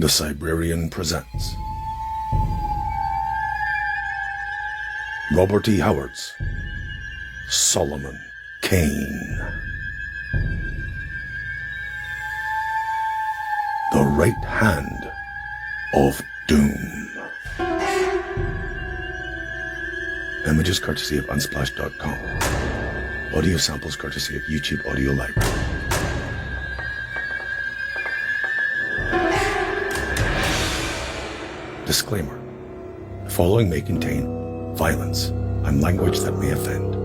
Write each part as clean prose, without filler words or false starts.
The Cybrarian presents Robert E. Howard's Solomon Kane. The Right Hand of Doom. Images courtesy of Unsplash.com. Audio samples courtesy of YouTube Audio Library. Disclaimer. The following may contain violence and language that may offend.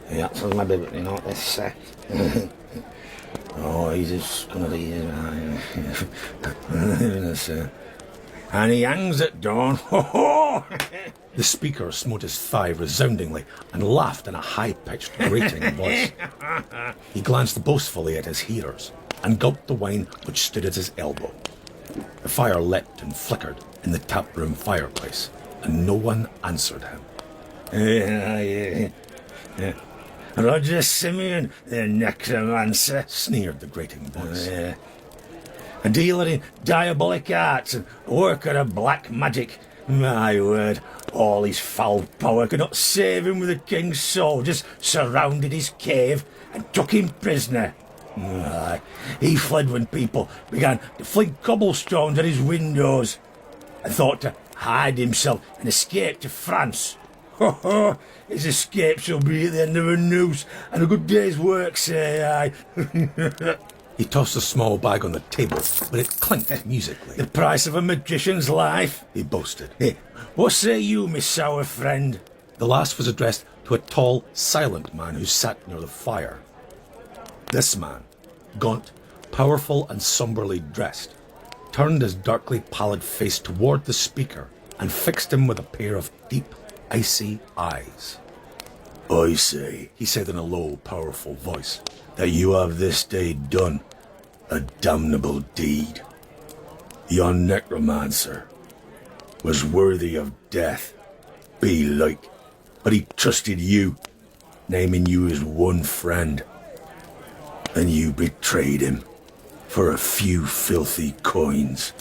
Yeah, so maybe, this, oh, he's just gonna be, and he hangs at dawn, ho ho! The speaker smote his thigh resoundingly and laughed in a high-pitched, grating voice. He glanced boastfully at his hearers and gulped the wine which stood at his elbow. The fire leapt and flickered in the taproom fireplace, and no one answered him. Roger Simeon, the necromancer, sneered the grating voice. A dealer in diabolic arts and worker of black magic. My word, all his foul power could not save him with the king's soldiers surrounded his cave and took him prisoner. He fled when people began to fling cobblestones at his windows and thought to hide himself and escape to France. Ho ho! His escape shall be at the end of a noose and a good day's work, say I. He tossed a small bag on the table, but it clinked musically. The price of a magician's life, he boasted. Hey, what say you, my sour friend? The last was addressed to a tall, silent man who sat near the fire. This man, gaunt, powerful and somberly dressed, turned his darkly pallid face toward the speaker and fixed him with a pair of deep, icy eyes. I say, he said in a low, powerful voice, that you have this day done a damnable deed. Yon necromancer was worthy of death, belike, but he trusted you, naming you his one friend, and you betrayed him for a few filthy coins.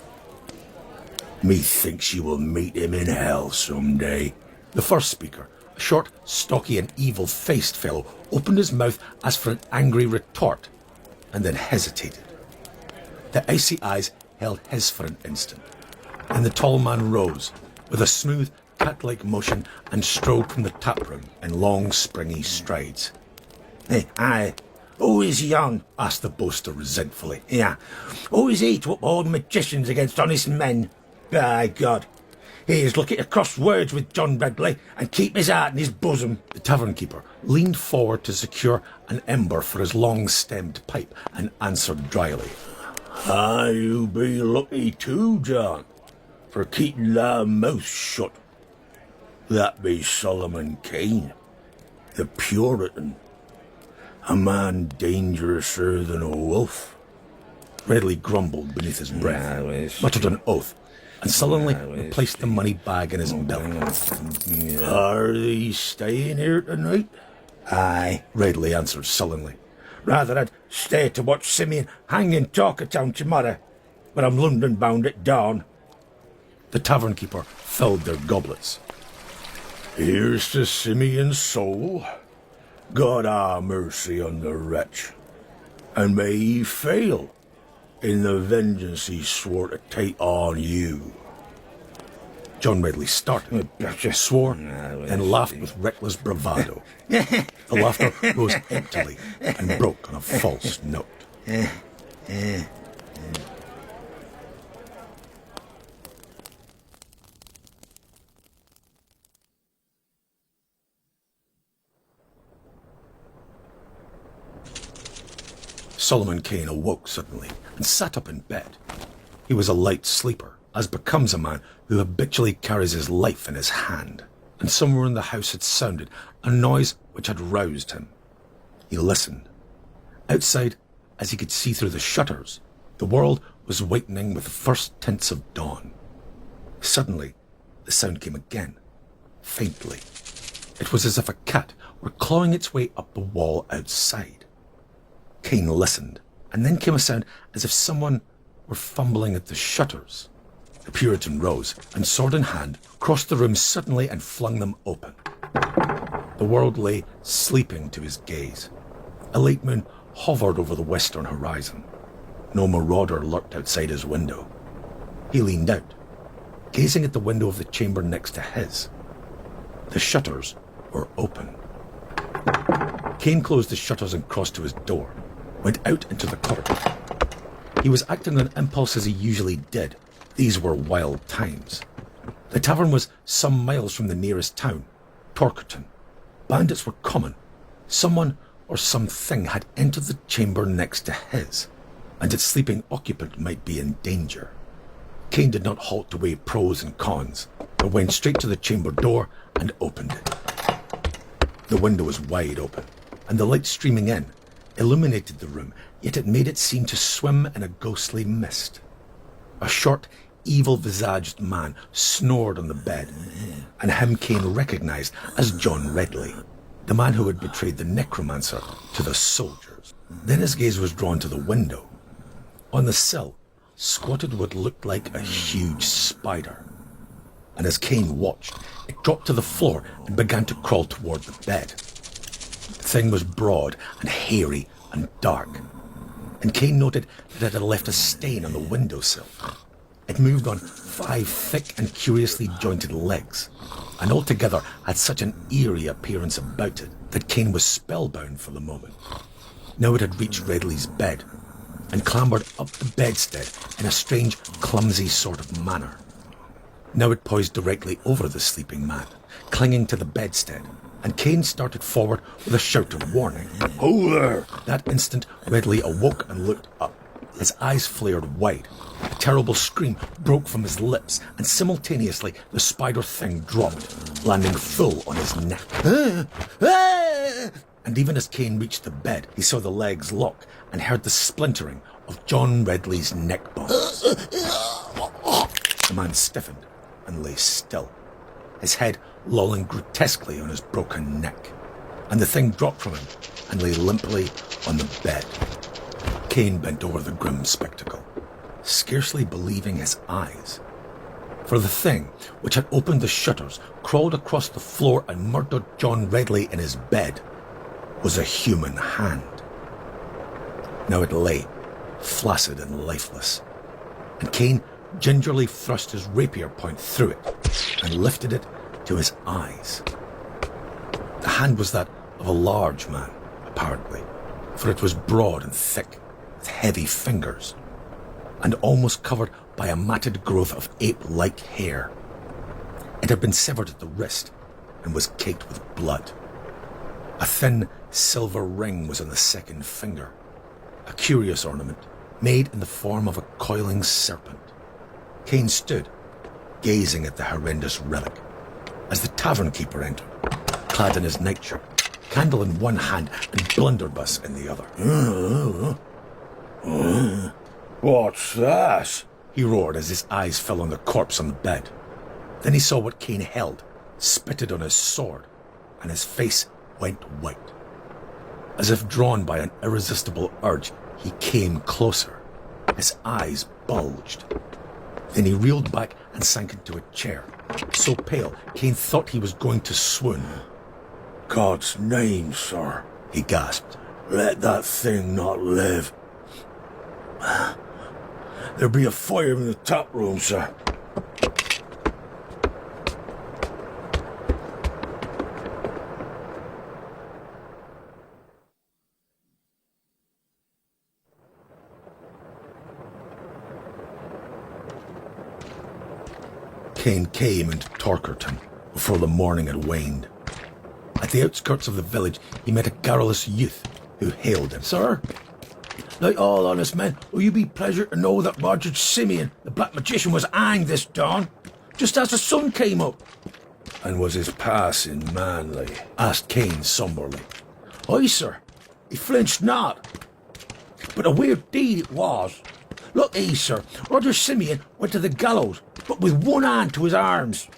Methinks you will meet him in hell some day. The first speaker, a short, stocky and evil-faced fellow, opened his mouth as for an angry retort, and then hesitated. The icy eyes held his for an instant, and the tall man rose, with a smooth, cat-like motion, and strode from the taproom in long, springy strides. Aye, who is yon? Asked the boaster resentfully. Yeah, who is he to uphold magicians against honest men? By God! He is looking to cross words with John Begley and keep his heart in his bosom. The tavern keeper leaned forward to secure an ember for his long-stemmed pipe and answered dryly. You be lucky too, John, for keeping thy mouth shut. That be Solomon Kane, the Puritan, a man dangerouser than a wolf. Redley grumbled beneath his breath, muttered an oath, and sullenly replaced the money bag in his belt. Are they staying here tonight? Aye, Redley answered sullenly. Rather I'd stay to watch Simeon hang in Talkertown tomorrow, but I'm London bound at dawn. The tavern keeper filled their goblets. Here's to Simeon's soul. God ha' mercy on the wretch, and may he fail in the vengeance he swore to take on you. John Redley started, swore, and laughed with reckless bravado. The laughter rose emptily and broke on a false note. Solomon Kane awoke suddenly and sat up in bed. He was a light sleeper, as becomes a man who habitually carries his life in his hand, and somewhere in the house had sounded a noise which had roused him. He listened, Outside, as he could see through the shutters, the world was whitening with the first tints of dawn. Suddenly, the sound came again, faintly. It was as if a cat were clawing its way up the wall outside. Kane listened, and then came a sound as if someone were fumbling at the shutters. The Puritan rose, and sword in hand, crossed the room suddenly and flung them open. The world lay sleeping to his gaze. A late moon hovered over the western horizon. No marauder lurked outside his window. He leaned out, gazing at the window of the chamber next to his. The shutters were open. Kane closed the shutters and crossed to his door, went out into the corridor. He was acting on impulse as he usually did. These were wild times. The tavern was some miles from the nearest town, Torkerton. Bandits were common. Someone or something had entered the chamber next to his, and its sleeping occupant might be in danger. Kane did not halt to weigh pros and cons, but went straight to the chamber door and opened it. The window was wide open, and the light streaming in illuminated the room, yet it made it seem to swim in a ghostly mist. A short, evil-visaged man snored on the bed, and him Kane recognised as John Redley, the man who had betrayed the necromancer to the soldiers. Then his gaze was drawn to the window. On the sill squatted what looked like a huge spider, and as Kane watched, it dropped to the floor and began to crawl toward the bed. The thing was broad and hairy and dark, and Kane noted that it had left a stain on the windowsill. It moved on 5 thick and curiously jointed legs, and altogether had such an eerie appearance about it that Kane was spellbound for the moment. Now it had reached Redley's bed, and clambered up the bedstead in a strange, clumsy sort of manner. Now it poised directly over the sleeping man, clinging to the bedstead, and Kane started forward with a shout of warning. "Ho there!" That instant, Redley awoke and looked up. His eyes flared wide. A terrible scream broke from his lips, and simultaneously the spider thing dropped, landing full on his neck. And even as Kane reached the bed, he saw the legs lock and heard the splintering of John Redley's neck bones. The man stiffened and lay still, his head lolling grotesquely on his broken neck, and the thing dropped from him and lay limply on the bed. Kane bent over the grim spectacle, scarcely believing his eyes. For the thing, which had opened the shutters, crawled across the floor and murdered John Redley in his bed, was a human hand. Now it lay, flaccid and lifeless, and Kane gingerly thrust his rapier point through it and lifted it to his eyes. The hand was that of a large man, apparently, for it was broad and thick, with heavy fingers, and almost covered by a matted growth of ape-like hair. It had been severed at the wrist and was caked with blood. A thin silver ring was on the second finger, a curious ornament made in the form of a coiling serpent. Kane stood, gazing at the horrendous relic, as the tavern keeper entered, clad in his nightshirt, candle in one hand and blunderbuss in the other. What's that? He roared as his eyes fell on the corpse on the bed. Then he saw what Kane held, spitted on his sword, and his face went white. As if drawn by an irresistible urge, he came closer. His eyes bulged. Then he reeled back and sank into a chair, so pale Kane thought he was going to swoon. "God's name, sir," he gasped. "let that thing not live. There'll be a fire in the tap room, sir." Kane came into Torkerton before the morning had waned. At the outskirts of the village, he met a garrulous youth who hailed him. "Sir, like all honest men, will you be pleasure to know that Roger Simeon, the Black Magician, was hanged this dawn, just as the sun came up?" "And was his passing manly?" asked Kane somberly. "Aye, sir, he flinched not. But a weird deed it was. Look here, sir. Roger Simeon went to the gallows, but with one hand to his arms.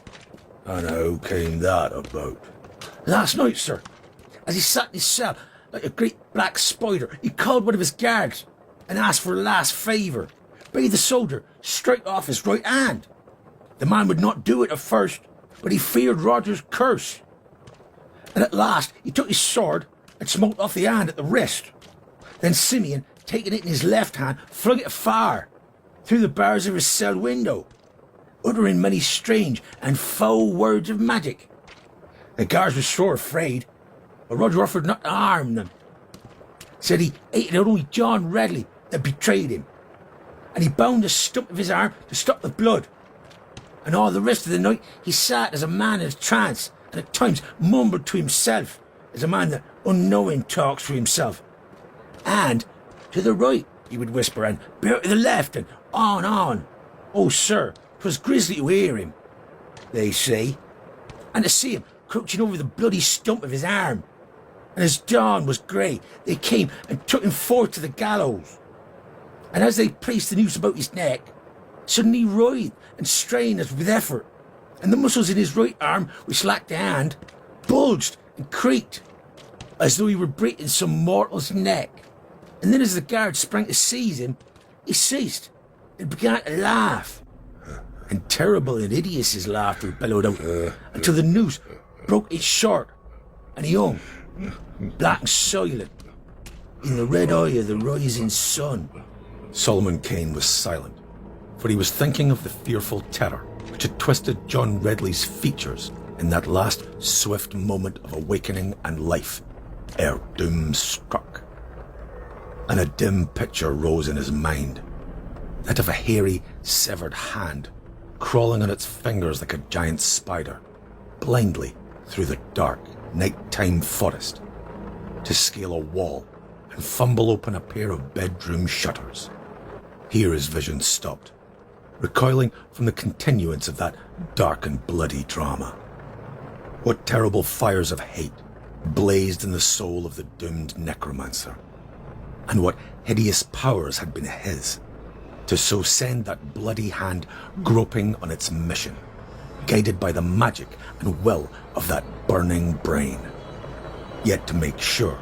And how came that about? Last night, sir, as he sat in his cell like a great black spider, he called one of his guards and asked for a last favour. Bade the soldier strike off his right hand. The man would not do it at first, but he feared Roger's curse. And at last he took his sword and smote off the hand at the wrist. Then Simeon, taking it in his left hand, flung it afar, through the bars of his cell window, uttering many strange and foul words of magic. The guards were sore afraid, but Roger offered not to harm them. Said he hated only John Redley that betrayed him, and he bound the stump of his arm to stop the blood. And all the rest of the night he sat as a man in a trance, and at times mumbled to himself, as a man that unknowing talks to himself. And to the right, he would whisper, and bear to the left, and on. Oh, sir, 'twas grisly to hear him, they say, and to see him crouching over the bloody stump of his arm. And as dawn was grey, they came and took him forth to the gallows. And as they placed the noose about his neck, suddenly he writhed and strained as with effort, and the muscles in his right arm, which lacked a hand, bulged and creaked, as though he were breaking some mortal's neck. And then as the guard sprang to seize him, he ceased and began to laugh. And terrible and hideous his laughter bellowed out, until the noose broke it short, and he hung, black and silent, in the red eye of the rising sun. Solomon Kane was silent, for he was thinking of the fearful terror which had twisted John Redley's features in that last swift moment of awakening and life, ere doom struck. And a dim picture rose in his mind, that of a hairy, severed hand, crawling on its fingers like a giant spider, blindly through the dark, nighttime forest, to scale a wall and fumble open a pair of bedroom shutters. Here his vision stopped, recoiling from the continuance of that dark and bloody drama. What terrible fires of hate blazed in the soul of the doomed necromancer, and what hideous powers had been his, to so send that bloody hand groping on its mission, guided by the magic and will of that burning brain. Yet to make sure,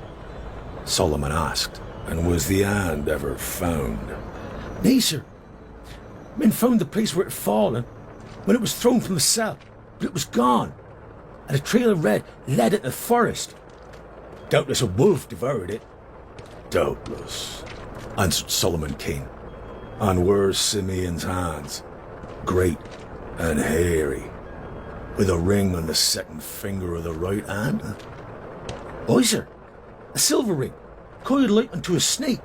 Solomon asked, "And was the hand ever found?" "Nay, sir. Men found the place where it had fallen when it was thrown from the cell, but it was gone, and a trail of red led into the forest. Doubtless a wolf devoured it." "Doubtless," answered Solomon Kane. "And were Simeon's hands great and hairy, with a ring on the second finger of the right hand?" "Aye, sir. A silver ring, coiled like unto a snake."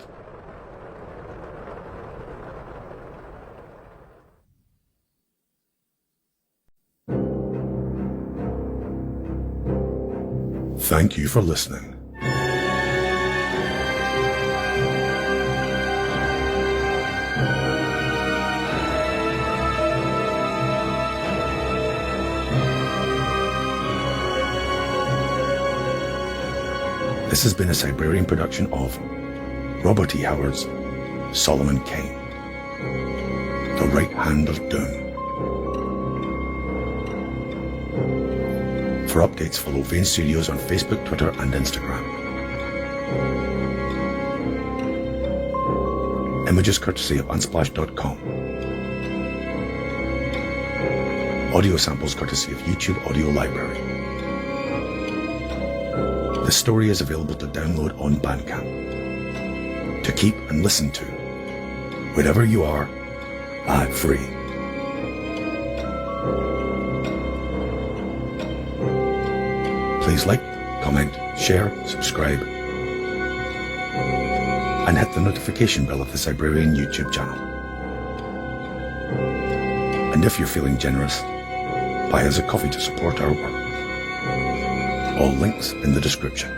Thank you for listening. This has been a Cybrarian production of Robert E. Howard's Solomon Kane, The Right Hand of Doom. For updates, follow Vane Studios on Facebook, Twitter, and Instagram. Images courtesy of Unsplash.com. Audio samples courtesy of YouTube Audio Library. The story is available to download on Bandcamp, to keep and listen to, wherever you are, ad-free. Please like, comment, share, subscribe, and hit the notification bell of the Cybrarian YouTube channel. And if you're feeling generous, buy us a coffee to support our work. All links in the description.